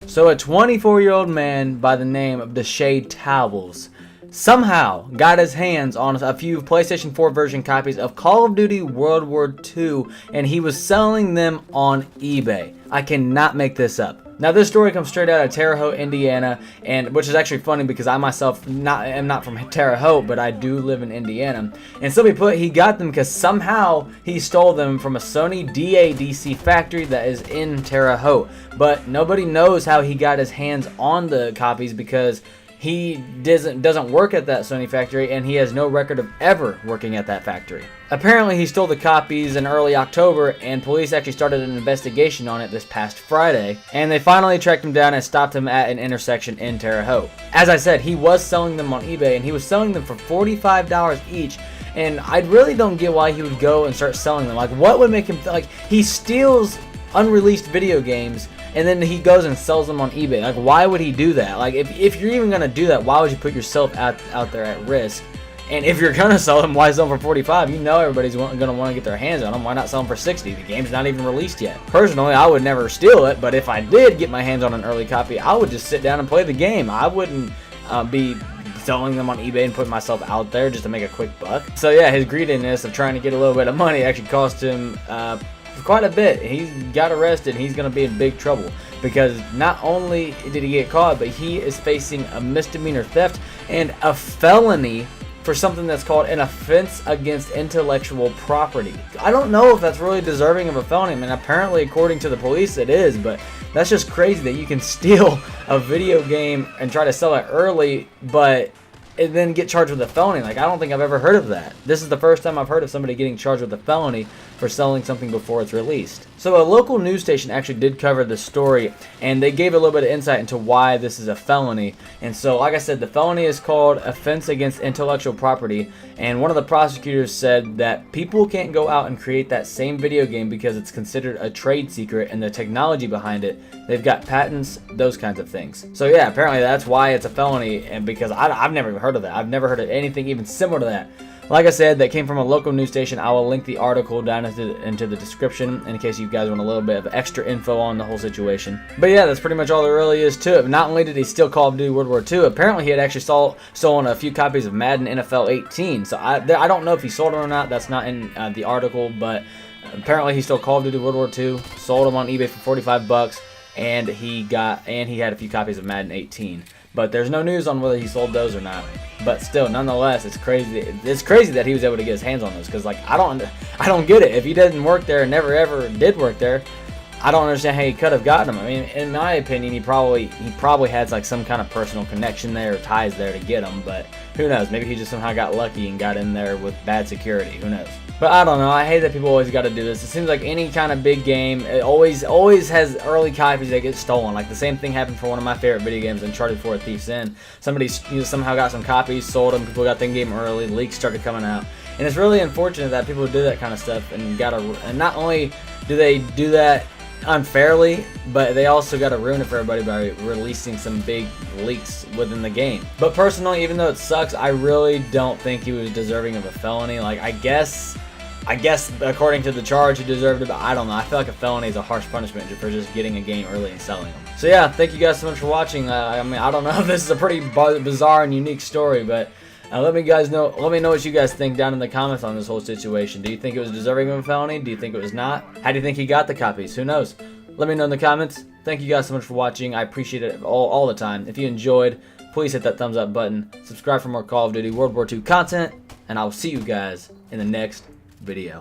So a 24-year-old man by the name of Deshae Towels somehow got his hands on a few PlayStation 4 version copies of Call of Duty World War II, and he was selling them on eBay. I cannot make this up. Now this story comes straight out of Terre Haute, Indiana, and which is actually funny because I myself am not from Terre Haute, but I do live in Indiana. And simply put, he got them because somehow he stole them from a Sony DADC factory that is in Terre Haute. But nobody knows how he got his hands on the copies because he doesn't work at that Sony factory, and he has no record of ever working at that factory. Apparently, he stole the copies in early October, and police actually started an investigation on it this past Friday, and they finally tracked him down and stopped him at an intersection in Terre Haute. As I said, he was selling them on eBay, and he was selling them for $45 each, and I really don't get why he would go and start selling them. Like, what would make him, like, he steals unreleased video games, and then he goes and sells them on eBay. Like, why would he do that? Like, if you're even going to do that, why would you put yourself out there at risk? And if you're going to sell them, why sell them for 45? You know everybody's going to want to get their hands on them. Why not sell them for 60? The game's not even released yet. Personally, I would never steal it, but if I did get my hands on an early copy, I would just sit down and play the game. I wouldn't be selling them on eBay and putting myself out there just to make a quick buck. So yeah, his greediness of trying to get a little bit of money actually cost him quite a bit. He got arrested. He's going to be in big trouble because not only did he get caught, but he is facing a misdemeanor theft and a felony for something that's called an offense against intellectual property. I don't know if that's really deserving of a felony. I mean, apparently, according to the police, it is, but that's just crazy that you can steal a video game and try to sell it early, and then get charged with a felony. Like, I don't think I've ever heard of that. This is the first time I've heard of somebody getting charged with a felony for selling something before it's released. So a local news station actually did cover this story, and they gave a little bit of insight into why this is a felony. And so, like I said, the felony is called offense against intellectual property, and one of the prosecutors said that people can't go out and create that same video game because it's considered a trade secret, and the technology behind it, they've got patents, those kinds of things. So yeah, apparently that's why it's a felony, and because I've never even heard of that. I've never heard of anything even similar to that. Like I said, that came from a local news station. I will link the article down into the description in case you guys want a little bit of extra info on the whole situation. But yeah, that's pretty much all there really is to it. Not only did he steal Call of Duty World War II, apparently he had actually stolen a few copies of Madden NFL 18. So I don't know if he sold them or not. That's not in the article, but apparently he stole Call of Duty World War II, sold them on eBay for $45, and he had a few copies of Madden 18. But there's no news on whether he sold those or not. But still, nonetheless, it's crazy. It's crazy that he was able to get his hands on those. Because, like, I don't get it. If he didn't work there and never ever did work there, I don't understand how he could have gotten them. I mean, in my opinion, he probably had like some kind of personal connection there or ties there to get them. But who knows? Maybe he just somehow got lucky and got in there with bad security. Who knows? But I don't know. I hate that people always got to do this. It seems like any kind of big game, it always has early copies that get stolen. Like the same thing happened for one of my favorite video games, Uncharted 4: Thief's End. Somebody somehow got some copies, sold them. People got the game early. Leaks started coming out, and it's really unfortunate that people do that kind of stuff and not only do they do that unfairly, but they also got to ruin it for everybody by releasing some big leaks within the game. But personally, even though it sucks, I really don't think he was deserving of a felony. Like, I guess according to the charge he deserved it, but I don't know. I feel like a felony is a harsh punishment for just getting a game early and selling them. So yeah, thank you guys so much for watching. I mean, I don't know if this is a pretty bizarre and unique story, but let me know what you guys think down in the comments on this whole situation. Do you think it was deserving of a felony? Do you think it was not? How do you think he got the copies? Who knows? Let me know in the comments. Thank you guys so much for watching. I appreciate it all the time. If you enjoyed, please hit that thumbs up button. Subscribe for more Call of Duty World War II content, and I will see you guys in the next video.